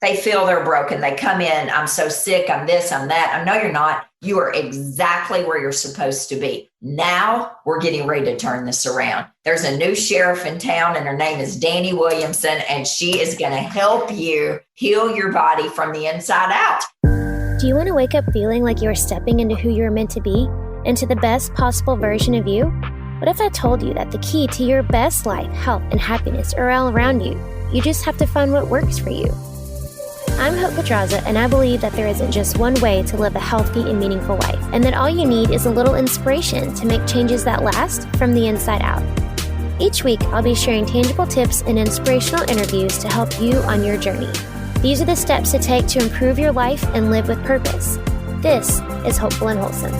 They feel they're broken. They come in, I'm so sick, I'm this, I'm that. No, you're not. You are exactly where you're supposed to be. Now we're getting ready to turn this around. There's a new sheriff in town, and her name is Dani Williamson, and she is going to help you heal your body from the inside out. Do you want to wake up feeling like you're stepping into who you're meant to be, into the best possible version of you? What if I told you that the key to your best life, health, and happiness are all around you? You just have to find what works for you. I'm Hope Pedraza, and I believe that there isn't just one way to live a healthy and meaningful life, and that all you need is a little inspiration to make changes that last from the inside out. Each week, I'll be sharing tangible tips and inspirational interviews to help you on your journey. These are the steps to take to improve your life and live with purpose. This is Hopeful and Wholesome.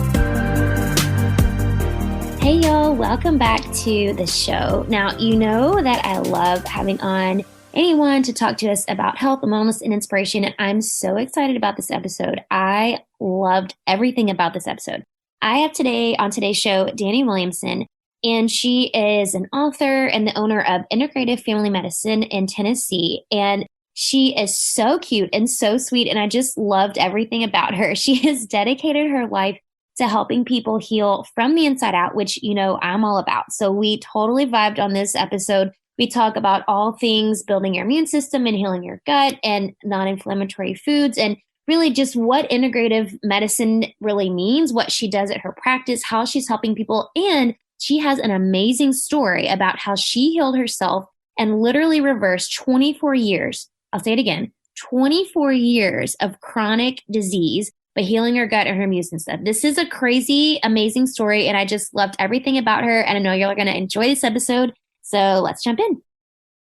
Hey y'all, welcome back to the show. Now, you know that I love having on anyone to talk to us about health and wellness and inspiration, and I'm so excited about this episode. I loved everything about this episode. I have today on today's show, Dani Williamson, and she is an author and the owner of Integrative Family Medicine in Tennessee, and she is so cute and so sweet, and I just loved everything about her. She has dedicated her life to helping people heal from the inside out, which, you know, I'm all about. So we totally vibed on this episode. We talk about all things building your immune system and healing your gut and non-inflammatory foods, and really just what integrative medicine really means, what she does at her practice, how she's helping people. And she has an amazing story about how she healed herself and literally reversed 24 years. I'll say it again, 24 years of chronic disease by healing her gut and her immune system. This is a crazy, amazing story, and I just loved everything about her, and I know you're going to enjoy this episode. So let's jump in.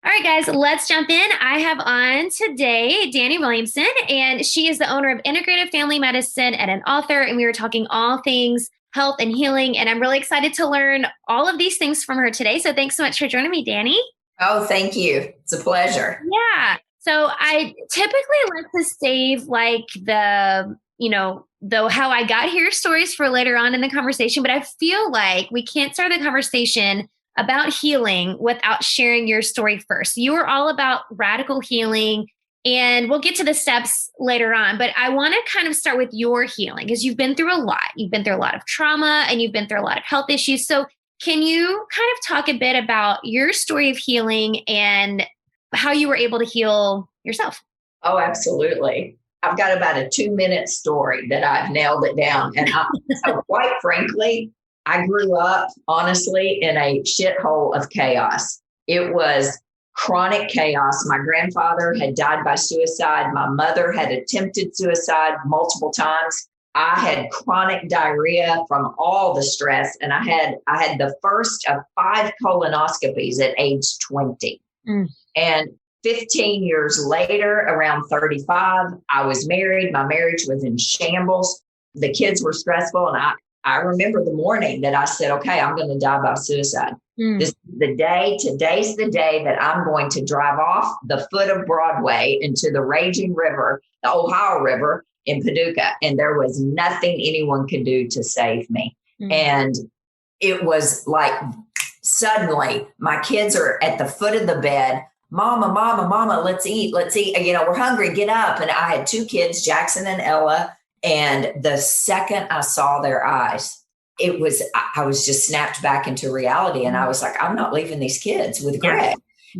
All right, guys, let's jump in. I have on today Dani Williamson, and she is the owner of Integrative Family Medicine and an author, and we were talking all things health and healing, and I'm really excited to learn all of these things from her today. So thanks so much for joining me, Dani. Oh, thank you. It's a pleasure. Yeah. So I typically like to save like how I got here stories for later on in the conversation, but I feel like we can't start the conversation about healing without sharing your story first. You are all about radical healing, and we'll get to the steps later on, but I want to kind of start with your healing because you've been through a lot. You've been through a lot of trauma and you've been through a lot of health issues. So can you kind of talk a bit about your story of healing and how you were able to heal yourself? Oh, absolutely. I've got about a 2-minute story that I've nailed it down. And so quite frankly, I grew up, honestly, in a shithole of chaos. It was chronic chaos. My grandfather had died by suicide. My mother had attempted suicide multiple times. I had chronic diarrhea from all the stress. And I had the first of 5 colonoscopies at age 20. And 15 years later, around 35, I was married. My marriage was in shambles. The kids were stressful. And I remember the morning that I said, okay, I'm going to die by suicide. This is the day, today's the day that I'm going to drive off the foot of Broadway into the raging river, the Ohio River in Paducah. And there was nothing anyone could do to save me. And it was like, suddenly my kids are at the foot of the bed. Mama, let's eat. We're hungry, get up. And I had 2 kids, Jackson and Ella. And the second I saw their eyes, I was just snapped back into reality. And I was like, I'm not leaving these kids with Greg.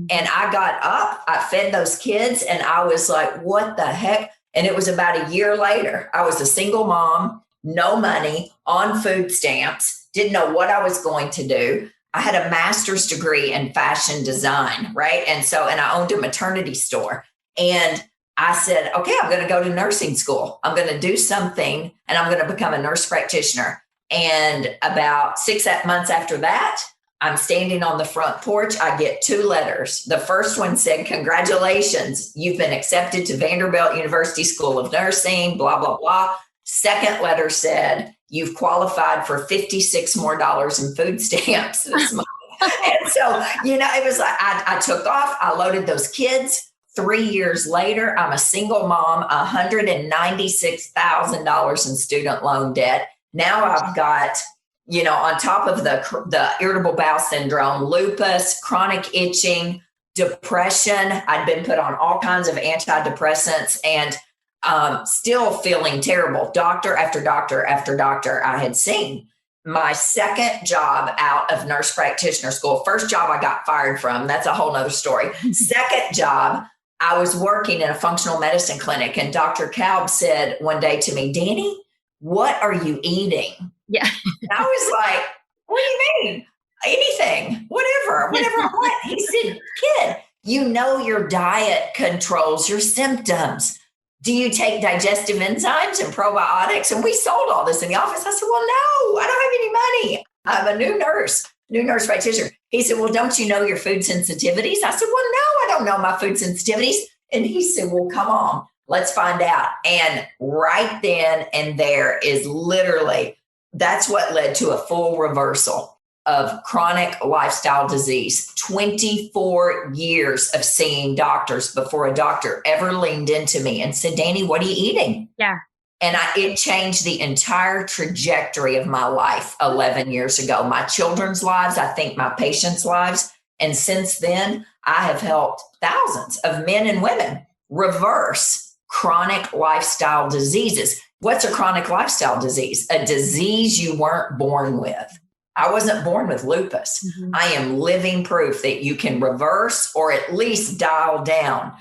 And I got up, I fed those kids, and I was like, what the heck? And it was about a year later. I was a single mom, no money, on food stamps, didn't know what I was going to do. I had a master's degree in fashion design, right? And I owned a maternity store. And I said, okay, I'm going to go to nursing school. I'm going to do something, and I'm going to become a nurse practitioner. And about 6 months after that, I'm standing on the front porch. I get 2 letters. The first one said, congratulations, you've been accepted to Vanderbilt University School of Nursing, blah, blah, blah. Second letter said, you've qualified for $56 more in food stamps this month. And so, it was like, I took off, I loaded those kids. 3 years later, I'm a single mom, $196,000 in student loan debt. Now I've got, on top of the irritable bowel syndrome, lupus, chronic itching, depression. I'd been put on all kinds of antidepressants and still feeling terrible. Doctor after doctor after doctor I had seen. My second job out of nurse practitioner school, first job I got fired from, that's a whole nother story. Second job, I was working in a functional medicine clinic, and Dr. Kalb said one day to me, Dani, what are you eating? Yeah. And I was like, what do you mean? Anything, whatever I want. He said, kid, you know your diet controls your symptoms. Do you take digestive enzymes and probiotics? And we sold all this in the office. I said, well, no, I don't have any money. I'm a new nurse practitioner. He said, well, don't you know your food sensitivities? I said, well, no, I don't know my food sensitivities. And he said, well, come on, let's find out. And right then and there is literally, that's what led to a full reversal of chronic lifestyle disease. 24 years of seeing doctors before a doctor ever leaned into me and said, Dani, what are you eating? Yeah. And it changed the entire trajectory of my life 11 years ago, my children's lives, I think my patients' lives. And since then, I have helped thousands of men and women reverse chronic lifestyle diseases. What's a chronic lifestyle disease? A disease you weren't born with. I wasn't born with lupus. Mm-hmm. I am living proof that you can reverse or at least dial down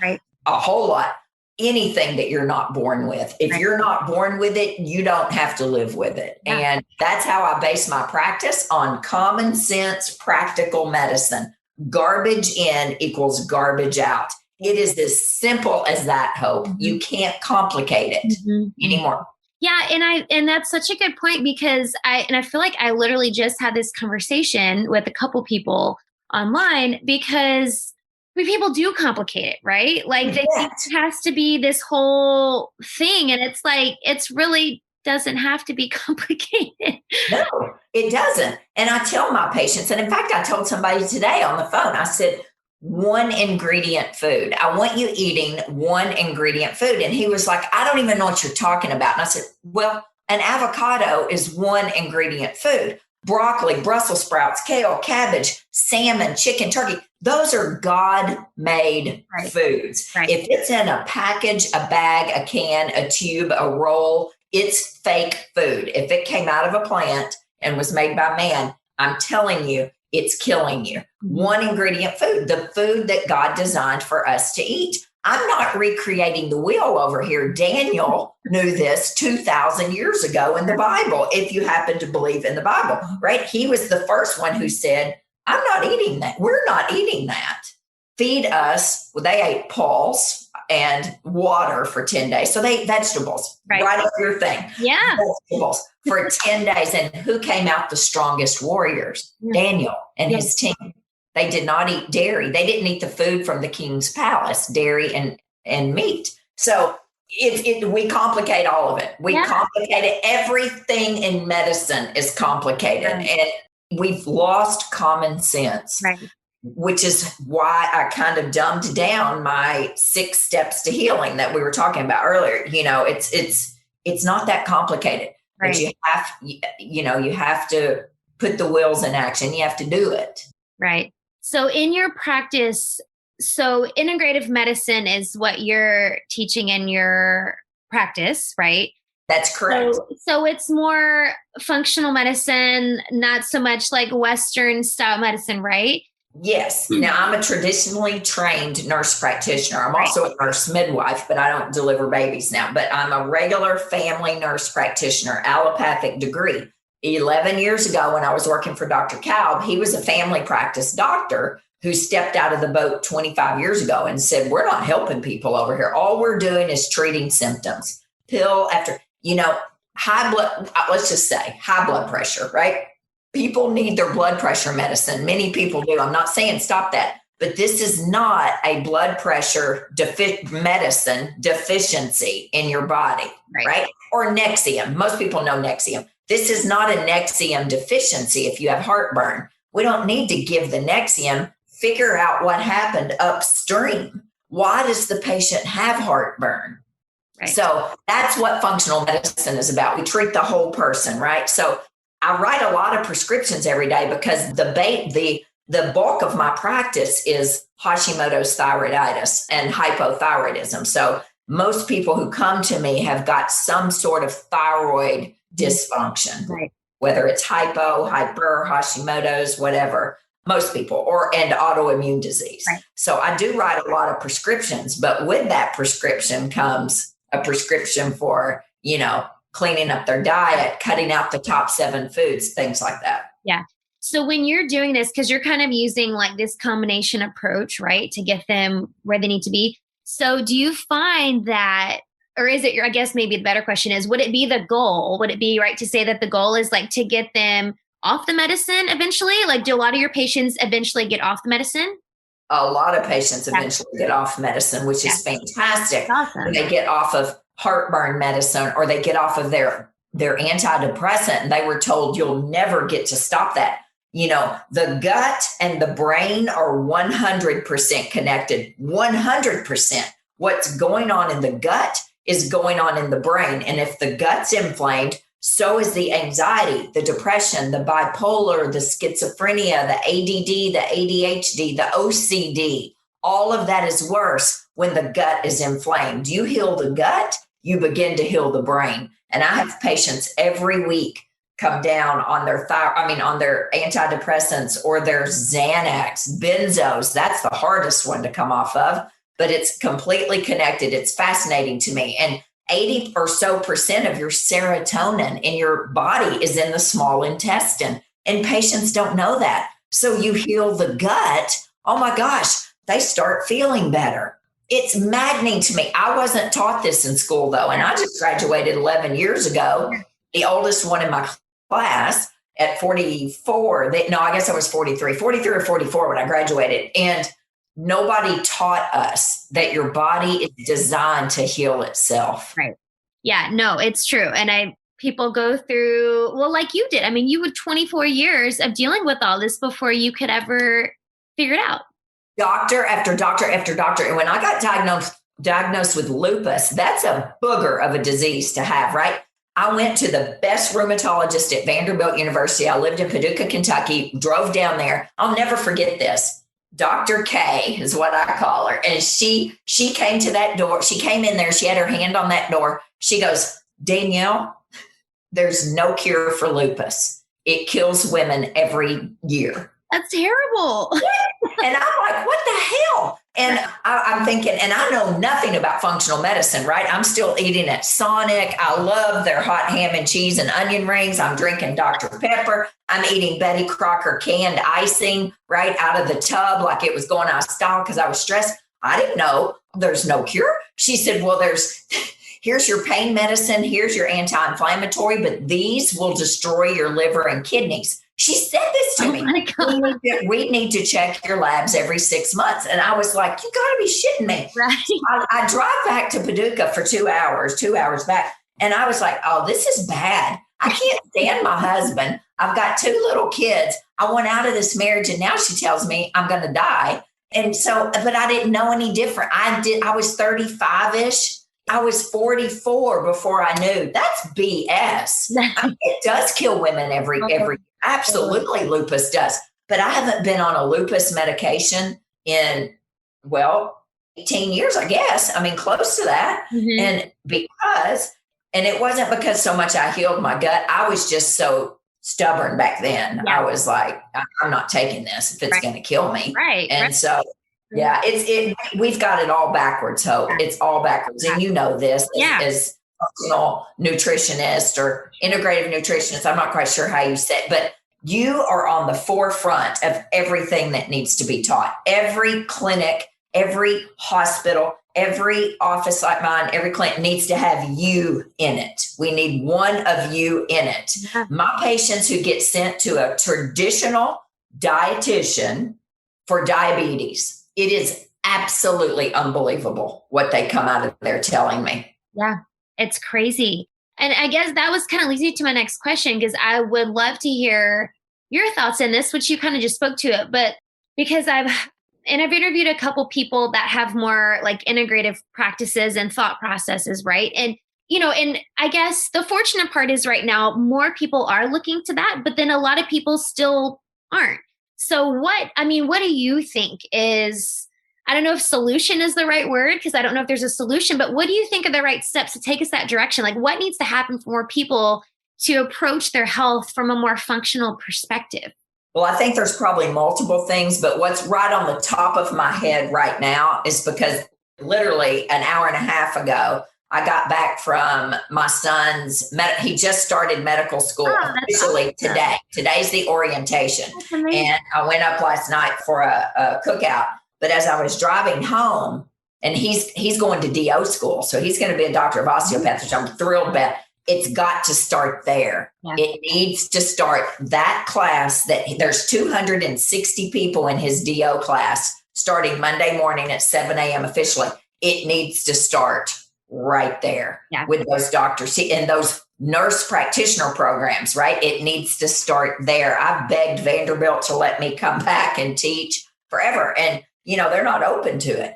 a whole lot, anything that you're not born with. If you're not born with it, you don't have to live with it. Yeah. And that's how I base my practice on common sense, practical medicine. Garbage in equals garbage out. It is as simple as that, Hope. Mm-hmm. You can't complicate it anymore. Yeah. And that's such a good point, because I feel like I literally just had this conversation with a couple people online, because people do complicate it, right? Like it has to be this whole thing. And it's like, it's really doesn't have to be complicated. No, it doesn't. And I tell my patients, and in fact, I told somebody today on the phone, I said, one ingredient food. I want you eating one ingredient food. And he was like, I don't even know what you're talking about. And I said, well, an avocado is one ingredient food. Broccoli, Brussels sprouts, kale, cabbage, salmon, chicken, turkey. Those are God-made foods. Right. If it's in a package, a bag, a can, a tube, a roll, it's fake food. If it came out of a plant and was made by man, I'm telling you, it's killing you. One ingredient food, the food that God designed for us to eat. I'm not recreating the wheel over here. Daniel knew this 2,000 years ago in the Bible, if you happen to believe in the Bible, right? He was the first one who said, I'm not eating that. We're not eating that. Feed us. Well, they ate pulse and water for 10 days. So they vegetables, right up your thing. Yeah. Vegetables for 10 days. And who came out the strongest warriors? Daniel and his team. They did not eat dairy. They didn't eat the food from the king's palace, dairy and meat. So we complicate all of it. We complicate it. Everything in medicine is complicated. And we've lost common sense. Which is why I kind of dumbed down my 6 steps to healing that we were talking about earlier. You know, it's not that complicated, but you have to put the wheels in action. You have to do it. Right. So in your practice, so integrative medicine is what you're teaching in your practice, right? That's correct. So it's more functional medicine, not so much like Western style medicine, right? Yes. Now, I'm a traditionally trained nurse practitioner. I'm also a nurse midwife, but I don't deliver babies now. But I'm a regular family nurse practitioner, allopathic degree. 11 years ago, when I was working for Dr. Kalb, he was a family practice doctor who stepped out of the boat 25 years ago and said, we're not helping people over here. All we're doing is treating symptoms. Pill after, let's just say high blood pressure, right? People need their blood pressure medicine. Many people do. I'm not saying stop that, but this is not a blood pressure medicine deficiency in your body, right? Or Nexium. Most people know Nexium. This is not a Nexium deficiency if you have heartburn. We don't need to give the Nexium. Figure out what happened upstream. Why does the patient have heartburn? So that's what functional medicine is about. We treat the whole person, right? So I write a lot of prescriptions every day because the the bulk of my practice is Hashimoto's thyroiditis and hypothyroidism. So most people who come to me have got some sort of thyroid dysfunction, Right. whether it's hypo, hyper, Hashimoto's, whatever. Most people, and autoimmune disease. Right. So I do write a lot of prescriptions, but with that prescription comes a prescription for, cleaning up their diet, cutting out the top 7 foods, things like that. Yeah. So when you're doing this, because you're kind of using like this combination approach, right, to get them where they need to be. So do you find that, or is it I guess maybe the better question is, would it be the goal? Would it be right to say that the goal is like to get them off the medicine eventually? Like, do a lot of your patients eventually get off the medicine? A lot of patients eventually get off medicine, which is fantastic. Awesome. When they get off of heartburn medicine or they get off of their antidepressant and they were told you'll never get to stop that. The gut and the brain are 100% connected, 100%. What's going on in the gut is going on in the brain. And if the gut's inflamed, so is the anxiety, the depression, the bipolar, the schizophrenia, the ADD, the ADHD, the OCD. All of that is worse when the gut is inflamed. You heal the gut, you begin to heal the brain. And I have patients every week come down on their on their antidepressants or their Xanax, benzos. That's the hardest one to come off of, but it's completely connected. It's fascinating to me. And 80% or so of your serotonin in your body is in the small intestine. And patients don't know that. So you heal the gut. Oh my gosh, they start feeling better. It's maddening to me. I wasn't taught this in school though. And I just graduated 11 years ago. The oldest one in my class at 44. I guess I was 43 or 44 when I graduated. And nobody taught us that your body is designed to heal itself. Right. Yeah, no, it's true. And people go through, well, like you did. I mean, you had 24 years of dealing with all this before you could ever figure it out. Doctor after doctor after doctor. And when I got diagnosed with lupus, that's a booger of a disease to have, right? I went to the best rheumatologist at Vanderbilt University. I lived in Paducah, Kentucky, drove down there. I'll never forget this. Dr. K is what I call her. And she came to that door. She came in there. She had her hand on that door. She goes, Danielle, there's no cure for lupus. It kills women every year. That's terrible. And I'm like, what the hell? And I'm thinking, and I know nothing about functional medicine, right? I'm still eating at Sonic. I love their hot ham and cheese and onion rings. I'm drinking Dr. Pepper. I'm eating Betty Crocker canned icing right out of the tub like it was going out of style because I was stressed. I didn't know there's no cure. She said, well, here's your pain medicine. Here's your anti-inflammatory, but these will destroy your liver and kidneys. She said this to me. We need to check your labs every 6 months. And I was like, you got to be shitting me. Right. I drive back to Paducah for 2 hours back. And I was like, oh, this is bad. I can't stand my husband. I've got 2 little kids. I went out of this marriage and now she tells me I'm going to die. And so, but I didn't know any different. I was 35-ish. I was 44 before I knew. That's BS. It does kill women every absolutely lupus does. But I haven't been on a lupus medication in, 18 years, I guess. I mean, close to that. Mm-hmm. And it wasn't because so much I healed my gut. I was just so stubborn back then. Yeah. I was like, I'm not taking this if it's going to kill me. Right. And so, yeah, we've got it all backwards, Hope. It's all backwards. And you know this as functional nutritionist or integrative nutritionist. I'm not quite sure how you say it, but you are on the forefront of everything that needs to be taught. Every clinic, every hospital, every office like mine, every clinic needs to have you in it. We need one of you in it. Yeah. My patients who get sent to a traditional dietitian for diabetes, it is absolutely unbelievable what they come out of there telling me. Yeah, it's crazy. And I guess that was kind of leads me to my next question, because I would love to hear your thoughts in this, which you kind of just spoke to it, but because I've interviewed a couple people that have more like integrative practices and thought processes, right? And, and I guess the fortunate part is right now, more people are looking to that, but then a lot of people still aren't. So what do you think is, I don't know if solution is the right word, because I don't know if there's a solution, but what do you think are the right steps to take us that direction? Like, what needs to happen for more people to approach their health from a more functional perspective? Well, I think there's probably multiple things, but what's right on the top of my head right now is because literally an hour and a half ago, I got back from my son's, he just started medical school officially awesome. Today. Today's the orientation. And I went up last night for a cookout. But as I was driving home, and he's going to DO school, so he's going to be a doctor of osteopathy, which I'm thrilled about. It's got to start there. Yeah. It needs to start that class that there's 260 people in his DO class starting Monday morning at 7 a.m. officially. It needs to start right there with those doctors and those nurse practitioner programs, right? It needs to start there. I've begged Vanderbilt to let me come back and teach forever. And, they're not open to it.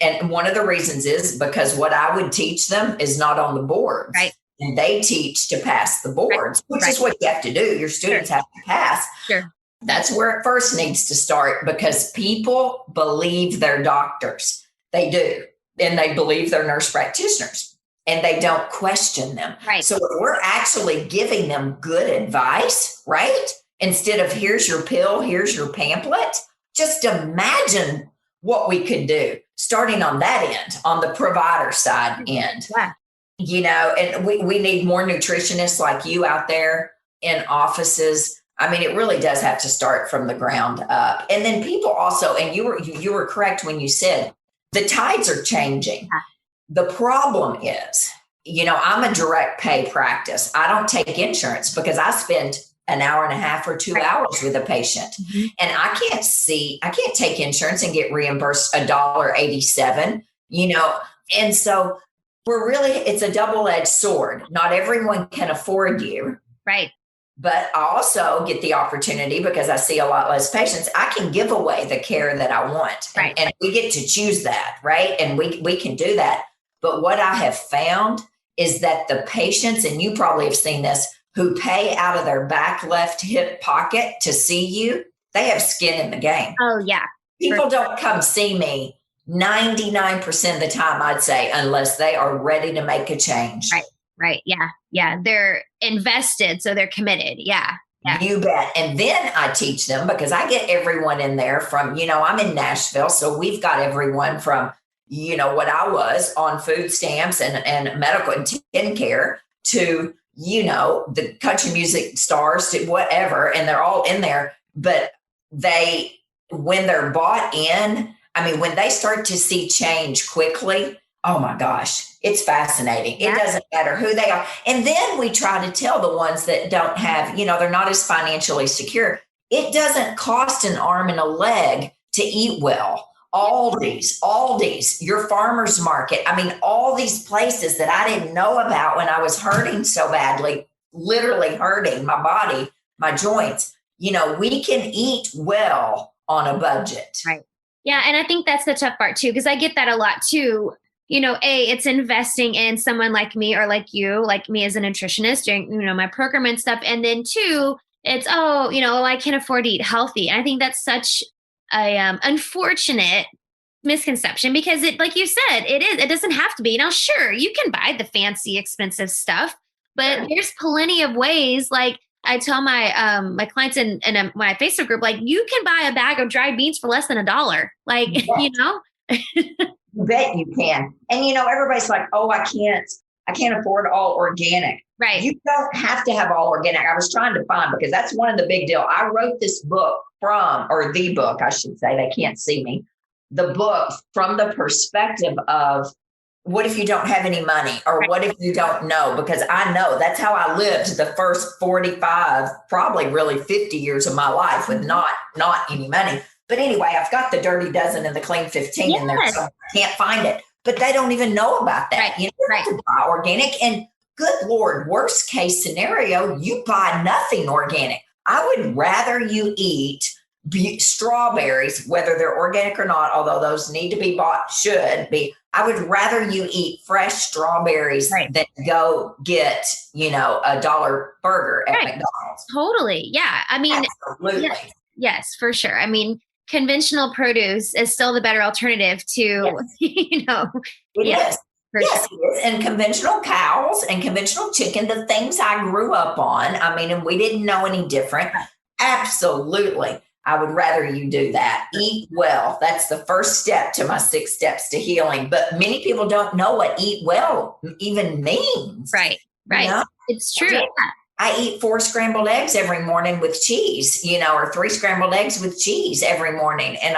And one of the reasons is because what I would teach them is not on the boards. Right. And they teach to pass the boards, which is what you have to do. Your students have to pass. Sure. That's where it first needs to start, because people believe their doctors. They do. And they believe their nurse practitioners, and they don't question them. Right. So we're actually giving them good advice, right? Instead of here's your pill, here's your pamphlet. Just imagine what we could do starting on that end, on the provider side end. Yeah. And we need more nutritionists like you out there in offices. I mean, it really does have to start from the ground up. And then people also, and you were correct when you said the tides are changing. Yeah. The problem is, I'm a direct pay practice. I don't take insurance because I spend an hour and a half or 2 hours with a patient. Mm-hmm. And I can't take insurance and get reimbursed $1.87, and so it's a double-edged sword. Not everyone can afford you. Right. But I also get the opportunity, because I see a lot less patients, I can give away the care that I want. Right. And we get to choose that, right? And we can do that. But what I have found is that the patients, and you probably have seen this, who pay out of their back left hip pocket to see you, they have skin in the game. Oh, yeah. People don't come see me 99% of the time, I'd say, unless they are ready to make a change. Right. Yeah. Yeah. They're invested. So they're committed. Yeah. You bet. And then I teach them, because I get everyone in there from, I'm in Nashville. So we've got everyone from, what I was on food stamps and medical and tin care to, the country music stars to whatever. And they're all in there. But when they're bought in, when they start to see change quickly, oh my gosh, it's fascinating. Yeah. It doesn't matter who they are. And then we try to tell the ones that don't have, they're not as financially secure. It doesn't cost an arm and a leg to eat well. Aldi's, your farmer's market. All these places that I didn't know about when I was hurting so badly, literally hurting my body, my joints. We can eat well on a budget. Right. Yeah. And I think that's the tough part too, because I get that a lot too. It's investing in someone like me, or like you, like me as a nutritionist during, my program and stuff. And then two, it's, I can't afford to eat healthy. And I think that's such a unfortunate misconception, because it, like you said, it doesn't have to be. Now, sure, you can buy the fancy, expensive stuff, but there's plenty of ways. Like I tell my my clients in my Facebook group, like, you can buy a bag of dried beans for less than $1. Like, You bet you can. And, everybody's like, oh, I can't afford all organic. Right. You don't have to have all organic. I was trying to find, because that's one of the big deal. I wrote this book the book, I should say, they can't see me, the book from the perspective of, what if you don't have any money, or what if you don't know? Because I know that's how I lived the first 45, probably really 50 years of my life with not any money. But anyway, I've got the Dirty Dozen and the Clean 15 in there, so I can't find it. But they don't even know about that. Right. You have to buy organic. And good Lord, worst case scenario, you buy nothing organic. I would rather you eat strawberries, whether they're organic or not, although those need to be bought, should be. I would rather you eat fresh strawberries than go get, $1 burger at McDonald's. Totally. Yeah. Absolutely. Yes, for sure. I mean, conventional produce is still the better alternative to, It yeah, is. for Yes, sure. it is. And conventional cows and conventional chicken, the things I grew up on, I mean, and we didn't know any different. Absolutely. I would rather you do that. Eat well. That's the first step to my 6 steps to healing. But many people don't know what eat well even means. Right. You know? It's true. Yeah. I eat 4 scrambled eggs every morning with cheese, or 3 scrambled eggs with cheese every morning. And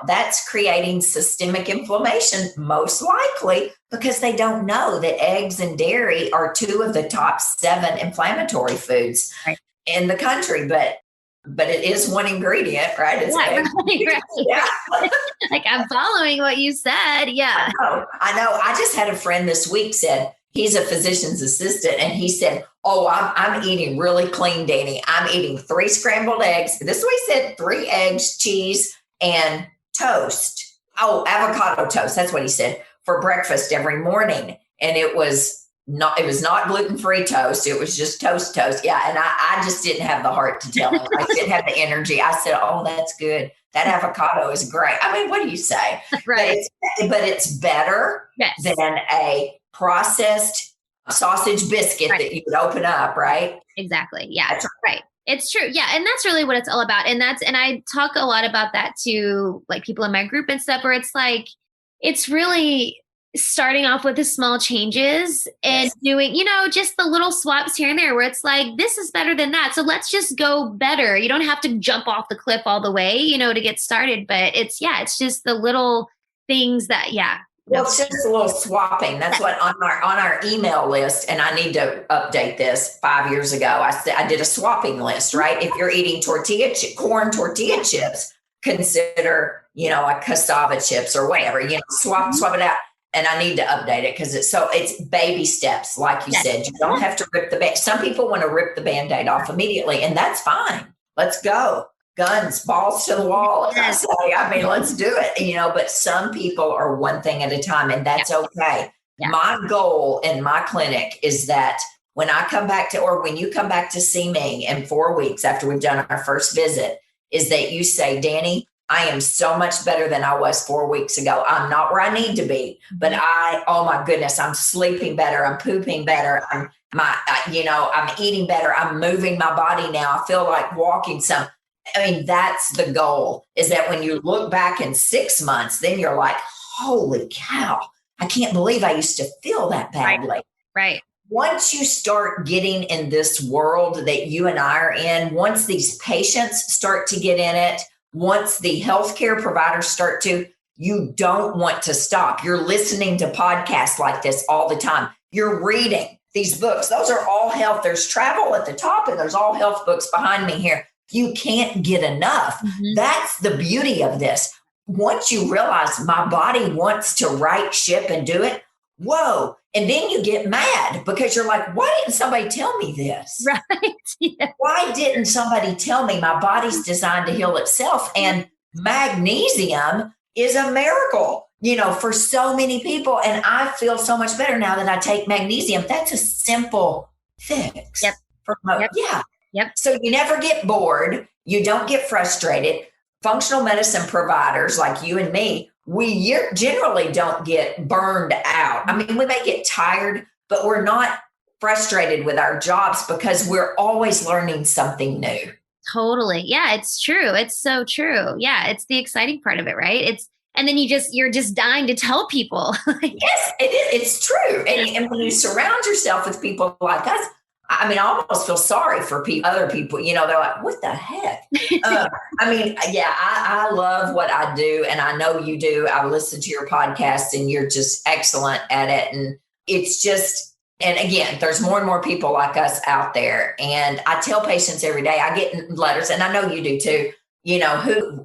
that's creating systemic inflammation, most likely because they don't know that eggs and dairy are 2 of the top 7 inflammatory foods in the country. But it is one ingredient, right? It's eggs. Right. Yeah. Like, I'm following what you said. Yeah. I know. I just had a friend this week said, he's a physician's assistant, and he said, "Oh, I'm eating really clean, Dani. I'm eating 3 scrambled eggs." This is what he said: 3 eggs, cheese, and toast. Oh, avocado toast. That's what he said for breakfast every morning. And it was not gluten-free toast. It was just toast. Yeah. And I just didn't have the heart to tell him. I didn't have the energy. I said, "Oh, that's good. That avocado is great." I mean, what do you say? Right. But it's better than a processed sausage biscuit that you would open up, right? Exactly. Yeah. That's right. It's true. Yeah. And that's really what it's all about. And I talk a lot about that to like people in my group and stuff, where it's like, it's really starting off with the small changes and doing, just the little swaps here and there where it's like, this is better than that. So let's just go better. You don't have to jump off the cliff all the way, to get started, but it's just the little things that, Well, it's just a little swapping. That's what on our email list, and I need to update this. 5 years ago, I did a swapping list, right? If you're eating corn tortilla chips, consider, like cassava chips or whatever, swap it out. And I need to update it because it's baby steps. Like you said, you don't have to rip some people want to rip the Band-Aid off immediately, and that's fine. Let's go. Guns, balls to the wall, as I say. I mean, let's do it, but some people are one thing at a time, and that's okay. Yeah. My goal in my clinic is that when I come back when you come back to see me in 4 weeks after we've done our first visit, is that you say, "Dani, I am so much better than I was 4 weeks ago. I'm not where I need to be, but oh my goodness, I'm sleeping better. I'm pooping better. I'm eating better. I'm moving my body now. I feel like walking some." I mean, that's the goal, is that when you look back in 6 months, then you're like, "Holy cow, I can't believe I used to feel that badly." Right. Once you start getting in this world that you and I are in, once these patients start to get in it, once the healthcare providers start to, you don't want to stop. You're listening to podcasts like this all the time. You're reading these books. Those are all health. There's travel at the top, and there's all health books behind me here. You can't get enough. Mm-hmm. That's the beauty of this. Once you realize my body wants to right ship and do it, whoa. And then you get mad because you're like, why didn't somebody tell me this? Right. Yeah. Why didn't somebody tell me my body's designed to heal itself? And magnesium is a miracle, for so many people. And I feel so much better now that I take magnesium. That's a simple fix. Yep. Yeah. Yep. So you never get bored. You don't get frustrated. Functional medicine providers like you and me, we generally don't get burned out. I mean, we may get tired, but we're not frustrated with our jobs because we're always learning something new. Totally. Yeah, it's true. It's so true. Yeah, it's the exciting part of it, right? And then you're just dying to tell people. Yes, it is. It's true. And when you surround yourself with people like us, I mean, I almost feel sorry for other people. They're like, "What the heck?" I love what I do, and I know you do. I listen to your podcast, and you're just excellent at it. And it's just, and again, there's more and more people like us out there. And I tell patients every day, I get letters, and I know you do too.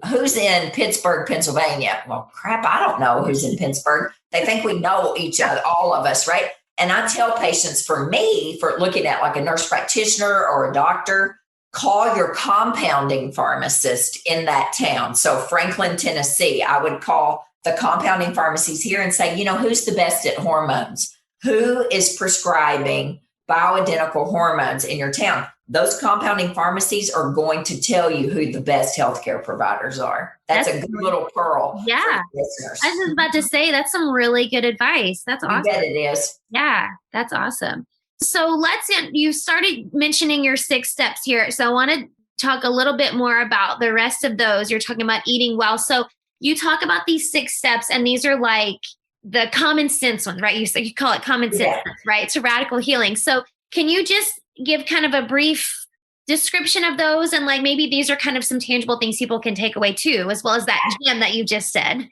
Who's in Pittsburgh, Pennsylvania? Well, crap, I don't know who's in Pittsburgh. They think we know each other, all of us, right? And I tell patients, for looking at like a nurse practitioner or a doctor, call your compounding pharmacist in that town. So Franklin, Tennessee, I would call the compounding pharmacies here and say, who's the best at hormones? Who is prescribing bioidentical hormones in your town? those compounding pharmacies are going to tell you who the best healthcare providers are. That's a good little pearl. Yeah. For listeners. I was just about to say, that's some really good advice. That's awesome. You bet it is. Yeah, that's awesome. So you started mentioning your 6 steps here. So I want to talk a little bit more about the rest of those. You're talking about eating well. So you talk about these 6 steps, and these are like the common sense ones, right? You call it common sense, right? To radical healing. So can you just give kind of a brief description of those? And like, maybe these are kind of some tangible things people can take away too, as well as that gem that you just said.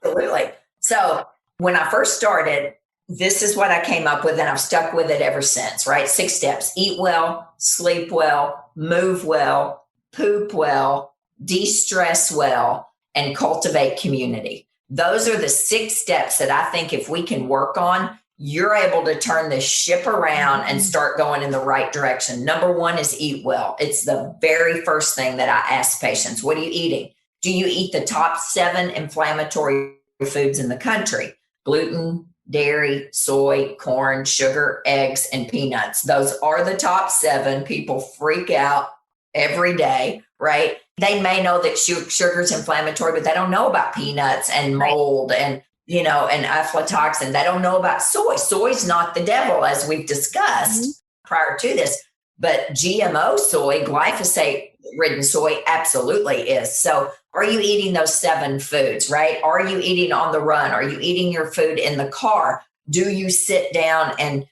Absolutely. So when I first started, this is what I came up with, and I've stuck with it ever since, right? 6 steps: eat well, sleep well, move well, poop well, de-stress well, and cultivate community. Those are the 6 steps that I think if we can work on, you're able to turn this ship around and start going in the right direction. Number 1 is eat well. It's the very first thing that I ask patients. What are you eating? Do you eat the top 7 inflammatory foods in the country? Gluten, dairy, soy, corn, sugar, eggs, and peanuts. Those are the top 7. People freak out every day, right? They may know that sugar is inflammatory, but they don't know about peanuts and mold and aflatoxin. They don't know about soy. Soy's not the devil, as we've discussed prior to this, but GMO soy, glyphosate-ridden soy, absolutely is. So are you eating those 7 foods, right? Are you eating on the run? Are you eating your food in the car? Do you sit down and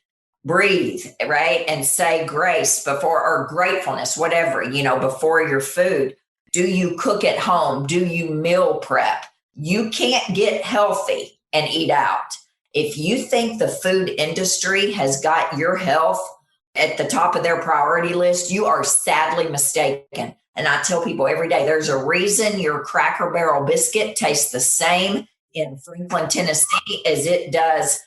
breathe, right? And say grace before, or gratefulness, whatever, before your food? Do you cook at home? Do you meal prep? You can't get healthy and eat out. If you think the food industry has got your health at the top of their priority list, you are sadly mistaken. And I tell people every day, there's a reason your Cracker Barrel biscuit tastes the same in Franklin, Tennessee as it does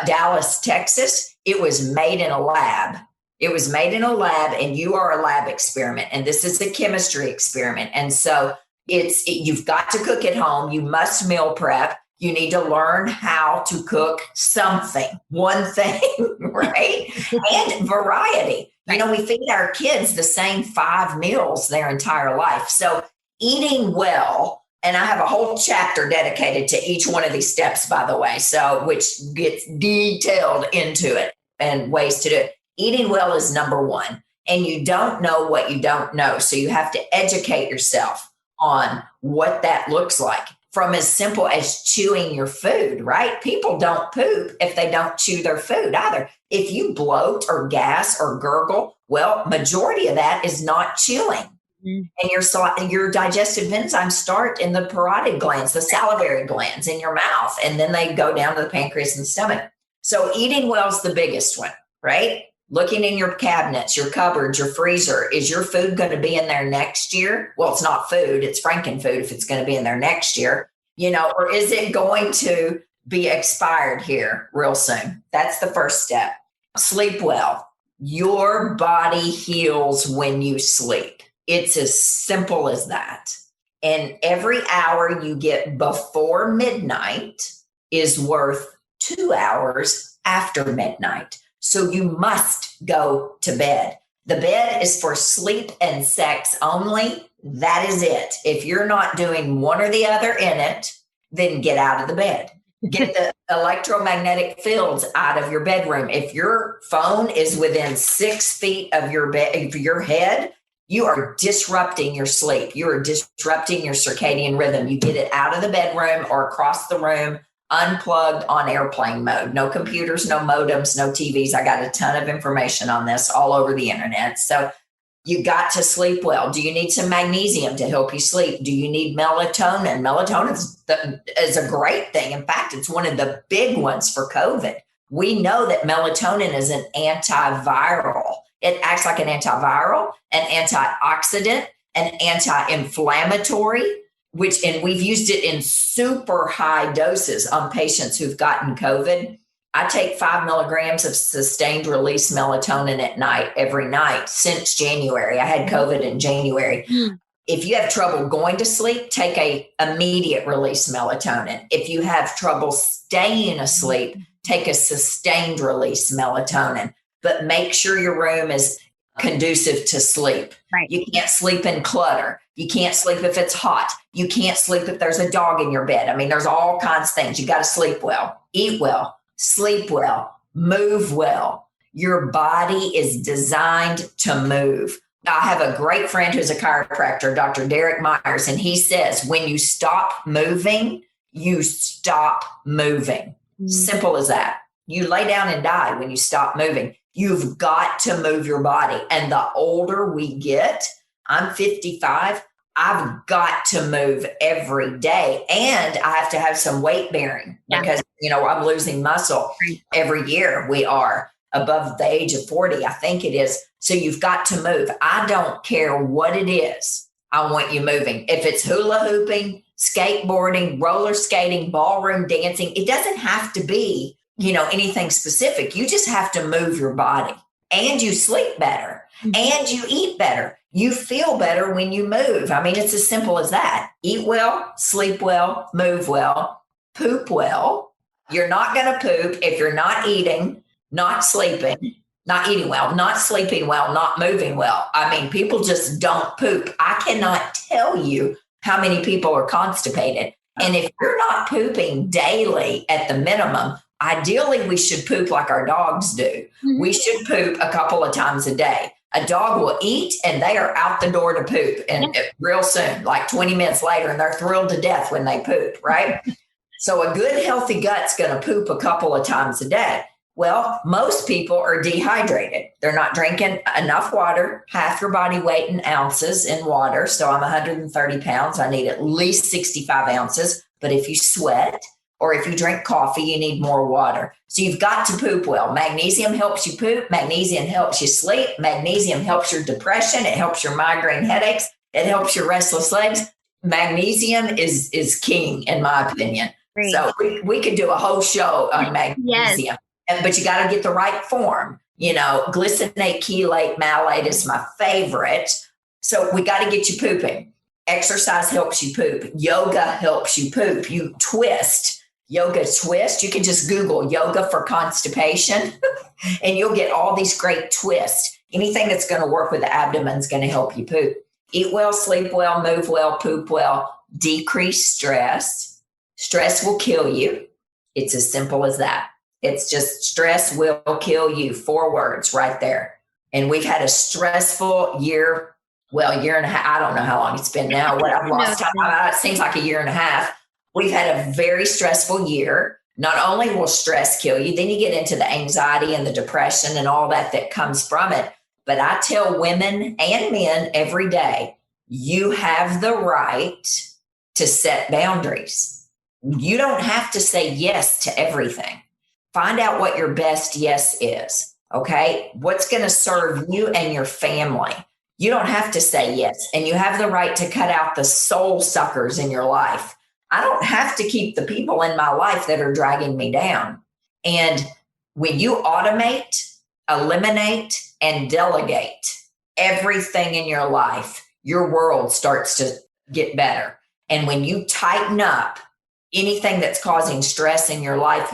Dallas, Texas. It was made in a lab. It was made in a lab, and you are a lab experiment. And this is a chemistry experiment. And so you've got to cook at home. You must meal prep. You need to learn how to cook something, one thing, right? And variety. We feed our kids the same 5 meals their entire life. So eating well, and I have a whole chapter dedicated to each one of these steps, by the way, which gets detailed into it and ways to do it. Eating well is number 1, and you don't know what you don't know. So you have to educate yourself on what that looks like, from as simple as chewing your food, right? People don't poop if they don't chew their food either. If you bloat or gas or gurgle, well, majority of that is not chewing. And your digestive enzymes start in the parotid glands, the salivary glands in your mouth, and then they go down to the pancreas and stomach. So eating well is the biggest one, right? Looking in your cabinets, your cupboards, your freezer. Is your food going to be in there next year? Well, it's not food. It's Frankenfood if it's going to be in there next year, or is it going to be expired here real soon? That's the first step. Sleep well. Your body heals when you sleep. It's as simple as that. And every hour you get before midnight is worth 2 hours after midnight. So you must go to bed. The bed is for sleep and sex only. That is it. If you're not doing one or the other in it, then get out of the bed. Get the electromagnetic fields out of your bedroom. If your phone is within 6 feet of your head, you are disrupting your sleep. You are disrupting your circadian rhythm. You get it out of the bedroom or across the room, unplugged, on airplane mode. No computers, no modems, no TVs. I got a ton of information on this all over the internet. So you got to sleep well. Do you need some magnesium to help you sleep? Do you need melatonin? Melatonin is a great thing. In fact, it's one of the big ones for COVID. We know that melatonin is an antiviral. It acts like an antiviral, an antioxidant, an anti-inflammatory, and we've used it in super high doses on patients who've gotten COVID. I take 5 milligrams of sustained release melatonin at night, every night since January. I had COVID in January. If you have trouble going to sleep, take a immediate release melatonin. If you have trouble staying asleep, take a sustained release melatonin. But make sure your room is conducive to sleep. Right. You can't sleep in clutter. You can't sleep if it's hot. You can't sleep if there's a dog in your bed. I mean, there's all kinds of things. You got to sleep well, eat well, sleep well, move well. Your body is designed to move. I have a great friend who's a chiropractor, Dr. Derek Myers, and he says, when you stop moving, you stop moving. Simple as that. You lay down and die when you stop moving. You've got to move your body. And the older we get, I'm 55, I've got to move every day. And I have to have some weight bearing because, I'm losing muscle every year. We are above the age of 40, I think it is. So you've got to move. I don't care what it is. I want you moving. If it's hula hooping, skateboarding, roller skating, ballroom dancing, it doesn't have to be, anything specific. You just have to move your body, and you sleep better and you eat better. You feel better when you move. I mean, it's as simple as that. Eat well, sleep well, move well, poop well. You're not going to poop if you're not eating, not sleeping, not eating well, not sleeping well, not moving well. I mean, people just don't poop. I cannot tell you how many people are constipated. And if you're not pooping daily at the minimum, ideally we should poop like our dogs do. We should poop a couple of times a day. A dog will eat and they are out the door to poop and real soon, like 20 minutes later, and they're thrilled to death when they poop, right? So a good healthy gut's going to poop a couple of times a day. Well, most people are dehydrated. They're not drinking enough water, half your body weight in ounces in water. So I'm 130 pounds. I need at least 65 ounces. But if you sweat or if you drink coffee, you need more water. So you've got to poop well. Magnesium helps you poop. Magnesium helps you sleep. Magnesium helps your depression. It helps your migraine headaches. It helps your restless legs. Magnesium is king, in my opinion. Great. So we could do a whole show on magnesium. Yes. But you got to get the right form. Glycinate, chelate, malate is my favorite. So we got to get you pooping. Exercise helps you poop. Yoga helps you poop. You twist. Yoga twist. You can just Google yoga for constipation and you'll get all these great twists. Anything that's going to work with the abdomen is going to help you poop. Eat well, sleep well, move well, poop well, decrease stress. Stress will kill you. It's as simple as that. It's just stress will kill you. 4 words right there. And we've had a stressful year. Well, year and a half. I don't know how long it's been now. What I've lost time about, it seems like a year and a half. We've had a very stressful year. Not only will stress kill you, then you get into the anxiety and the depression and all that comes from it. But I tell women and men every day, you have the right to set boundaries. You don't have to say yes to everything. Find out what your best yes is, okay? What's going to serve you and your family. You don't have to say yes, and you have the right to cut out the soul suckers in your life. I don't have to keep the people in my life that are dragging me down. And when you automate, eliminate, and delegate everything in your life, your world starts to get better. And when you tighten up anything that's causing stress in your life,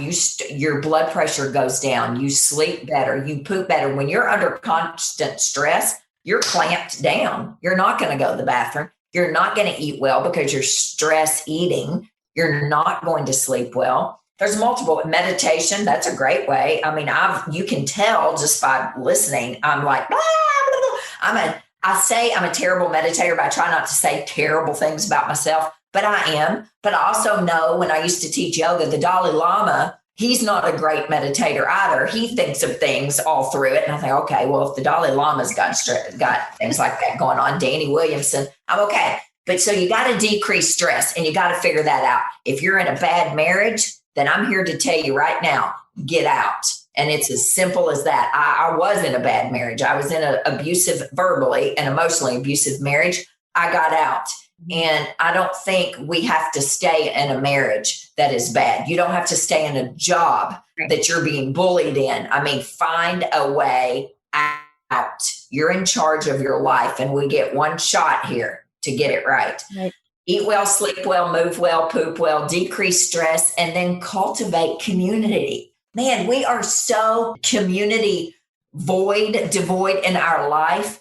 your blood pressure goes down, you sleep better, you poop better. When you're under constant stress, you're clamped down. You're not going to go to the bathroom. You're not going to eat well because you're stress eating. You're not going to sleep well. There's multiple. Meditation, that's a great way. I mean, you can tell just by listening. I'm like, blah, blah, blah. I say I'm a terrible meditator, but I try not to say terrible things about myself. But I am. But I also know when I used to teach yoga, the Dalai Lama, he's not a great meditator either. He thinks of things all through it. And I think, okay, well, if the Dalai Lama's got things like that going on, Danny Williamson, I'm okay. But so you got to decrease stress and you got to figure that out. If you're in a bad marriage, then I'm here to tell you right now, get out. And it's as simple as that. I was in a bad marriage. I was in an abusive, verbally and emotionally abusive marriage. I got out. And I don't think we have to stay in a marriage that is bad. You don't have to stay in a job that you're being bullied in. I mean, find a way out. You're in charge of your life, and we get one shot here to get it right. Eat well, sleep well, move well, poop well, decrease stress, and then cultivate community. Man, we are so community devoid in our life,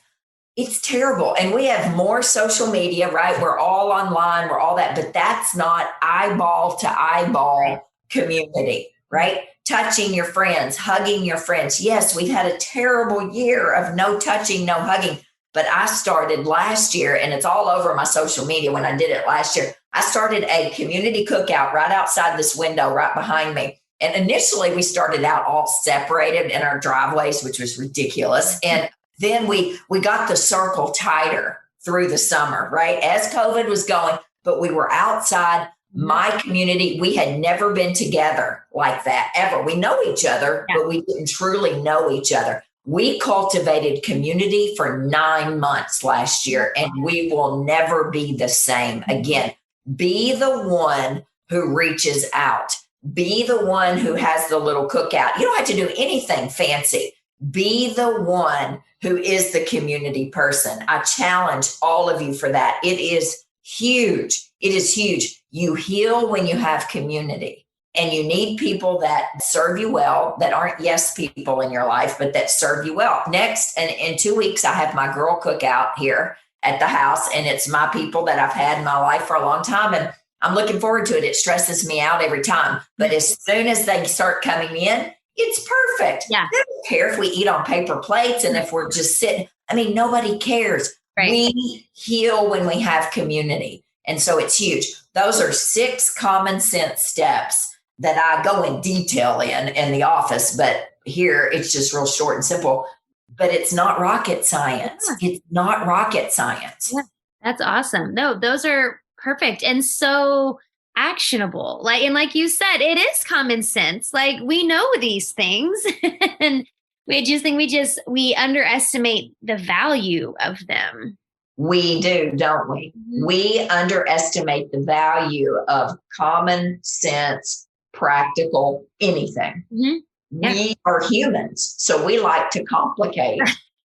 it's terrible. And we have more social media, right? We're all online, we're all that, but that's not eyeball to eyeball community, right? Touching your friends, hugging your friends. Yes, we've had a terrible year of no touching, no hugging, but I started last year, and it's all over my social media when I did it last year. I started a community cookout right outside this window right behind me. And initially we started out all separated in our driveways, which was ridiculous. And then we got the circle tighter through the summer, right? As COVID was going, but we were outside. My community, we had never been together like that ever. We know each other, but we didn't truly know each other. We cultivated community for 9 months last year, and we will never be the same again. Be the one who reaches out. Be the one who has the little cookout. You don't have to do anything fancy. Be the one who is the community person. I challenge all of you for that. It is huge. It is huge. You heal when you have community, and you need people that serve you well, that aren't yes people in your life, but that serve you well. Next, and in 2 weeks, I have my girl cookout here at the house, and it's my people that I've had in my life for a long time. And I'm looking forward to it. It stresses me out every time. But as soon as they start coming in, it's perfect. Yeah. They don't care if we eat on paper plates and if we're just sitting. I mean, nobody cares. Right. We heal when we have community. And so it's huge. Those are 6 common sense steps that I go in detail in the office. But here it's just real short and simple. But it's not rocket science. Yeah. It's not rocket science. Yeah. That's awesome. No, those are perfect and so actionable. Like you said, it is common sense. Like, we know these things and we underestimate the value of them. We do, don't we? Mm-hmm. We underestimate the value of common sense, practical anything. Mm-hmm. Yeah. We are humans, so we like to complicate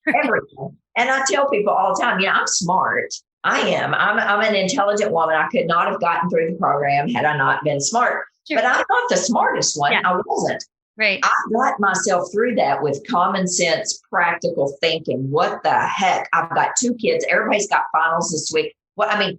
everything. And I tell people all the time, I'm smart. I am. I'm an intelligent woman. I could not have gotten through the program had I not been smart. Sure. But I'm not the smartest one. Yeah. I wasn't. Right. I got myself through that with common sense, practical thinking. What the heck? I've got 2 kids. Everybody's got finals this week. I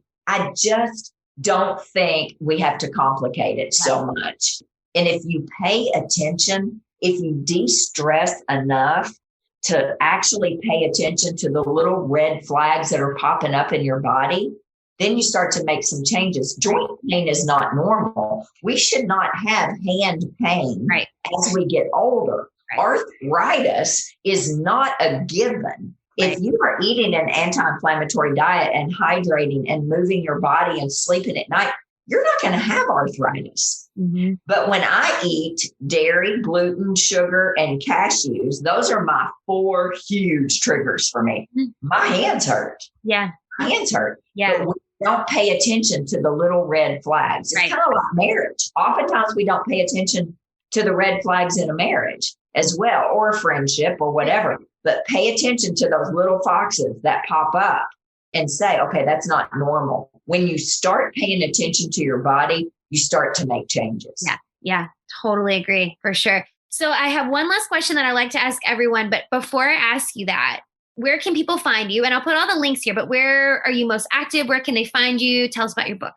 just don't think we have to complicate it so much. And if you pay attention, if you de-stress enough to actually pay attention to the little red flags that are popping up in your body, then you start to make some changes. Joint pain is not normal. We should not have hand pain as we get older. Right. Arthritis is not a given. Right. If you are eating an anti-inflammatory diet and hydrating and moving your body and sleeping at night, you're not going to have arthritis. Mm-hmm. But when I eat dairy, gluten, sugar, and cashews, those are my 4 huge triggers for me. Mm-hmm. My hands hurt. Yeah. My hands hurt. Yeah. But we don't pay attention to the little red flags. It's kind of like marriage. Oftentimes we don't pay attention to the red flags in a marriage as well, or a friendship or whatever. But pay attention to those little foxes that pop up and say, okay, that's not normal. When you start paying attention to your body, you start to make changes. Yeah, totally agree for sure. So I have one last question that I like to ask everyone. But before I ask you that, where can people find you? And I'll put all the links here, but where are you most active? Where can they find you? Tell us about your book.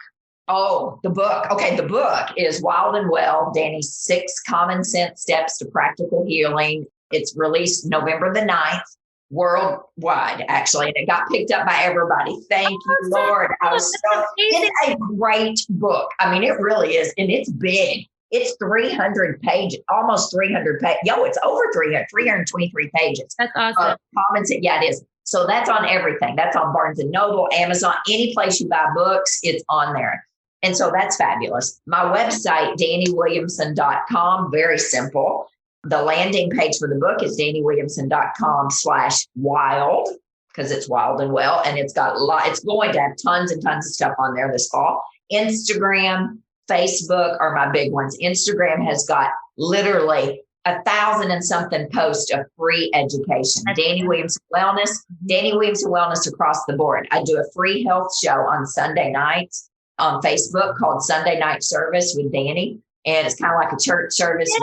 Oh, the book. Okay, the book is Wild and Well Dani's 6 Common Sense Steps to Practical Healing. It's released November the 9th. Worldwide, actually, and it got picked up by everybody. Thank you, Lord. It's a great book. I mean, it really is, and it's big. It's 300 pages, almost 300 pages. It's over 323 pages. That's awesome. Common sense. Yeah, it is. So that's on everything. That's on Barnes & Noble, Amazon, any place you buy books, it's on there. And so that's fabulous. My website, DaniWilliamson.com, very simple. The landing page for the book is DaniWilliamson.com/wild, because it's wild and well. And it's got it's going to have tons and tons of stuff on there this fall. Instagram, Facebook are my big ones. Instagram has got literally 1,000 and something posts of free education. Dani Williamson Wellness, Dani Williamson Wellness across the board. I do a free health show on Sunday nights on Facebook called Sunday Night Service with Dani. And it's kind of like a church service with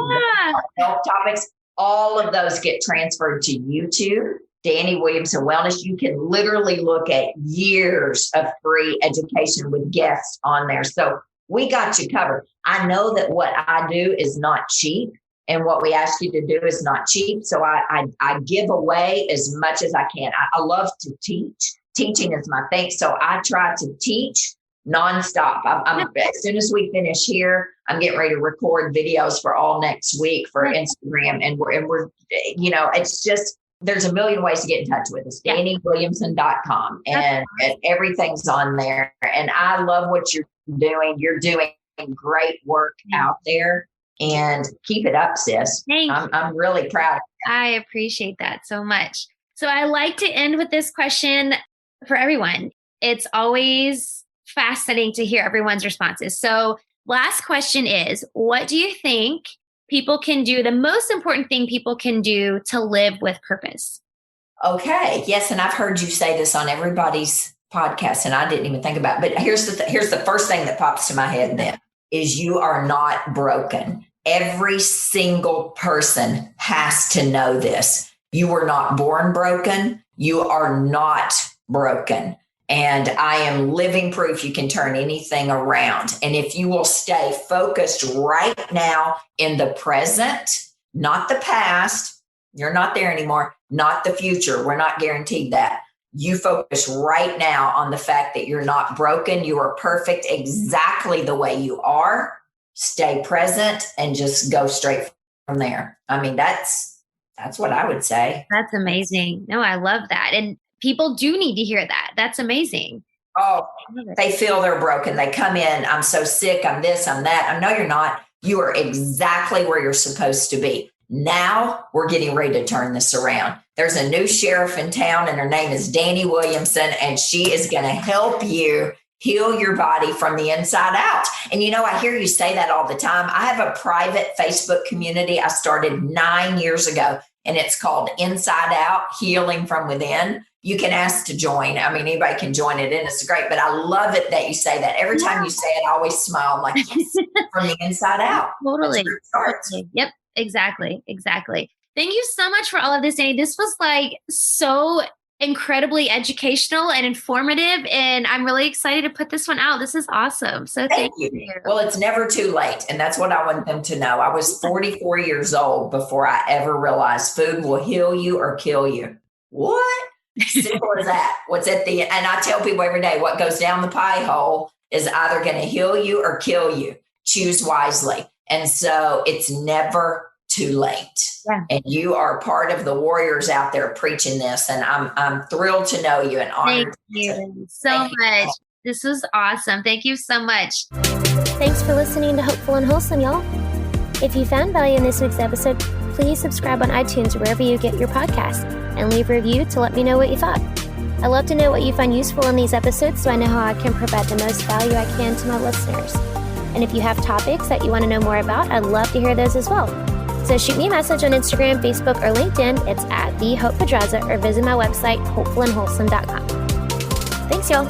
health topics. All of those get transferred to YouTube, Dani Williamson Wellness. You can literally look at years of free education with guests on there. So we got you covered. I know that what I do is not cheap, and what we ask you to do is not cheap. So I give away as much as I can. I love to teach. Teaching is my thing. So I try to teach nonstop. As soon as we finish here, I'm getting ready to record videos for all next week for Instagram. And we're it's just, there's a million ways to get in touch with us. DaniWilliamson.com and everything's on there. And I love what you're doing. You're doing great work out there, and keep it up, sis. I'm really proud of you. I appreciate that so much. So I like to end with this question for everyone. It's always fascinating to hear everyone's responses. So last question is, what do you think people can do, the most important thing people can do to live with purpose? Okay. Yes. And I've heard you say this on everybody's podcast, and I didn't even think about it. But here's the first thing that pops to my head then is you are not broken. Every single person has to know this. You were not born broken. You are not broken. And I am living proof you can turn anything around. And if you will stay focused right now in the present, not the past, you're not there anymore, not the future. We're not guaranteed that. You focus right now on the fact that you're not broken. You are perfect exactly the way you are. Stay present and just go straight from there. I mean, that's what I would say. That's amazing. No, I love that. And people do need to hear that. That's amazing. Oh, they feel they're broken. They come in, I'm so sick, I'm this, I'm that. I know you're not. You are exactly where you're supposed to be. Now we're getting ready to turn this around. There's a new sheriff in town, and her name is Dani Williamson, and she is going to help you heal your body from the inside out. And I hear you say that all the time. I have a private Facebook community I started 9 years ago, and it's called Inside Out, Healing from Within. You can ask to join. I mean, anybody can join it, and it's great. But I love it that you say that. Every time you say it, I always smile. I'm like, yes, from the inside out. Totally. Yep. Exactly. Thank you so much for all of this, Dani. This was so incredibly educational and informative, and I'm really excited to put this one out. This is awesome. So thank you. Well, it's never too late, and that's what I want them to know. I was 44 years old before I ever realized food will heal you or kill you. What? Simple as that. What's at the end? And I tell people every day, what goes down the pie hole is either going to heal you or kill you. Choose wisely. And so it's never too late. Yeah. And you are part of the warriors out there preaching this. And I'm thrilled to know you and honored. Thank you so much. This was awesome. Thank you so much. Thanks for listening to Hopeful and Wholesome, y'all. If you found value in this week's episode, please subscribe on iTunes or wherever you get your podcasts, and leave a review to let me know what you thought. I love to know what you find useful in these episodes so I know how I can provide the most value I can to my listeners. And if you have topics that you want to know more about, I'd love to hear those as well. So shoot me a message on Instagram, Facebook, or LinkedIn. It's @TheHopePedraza, or visit my website, hopefulandwholesome.com. Thanks, y'all.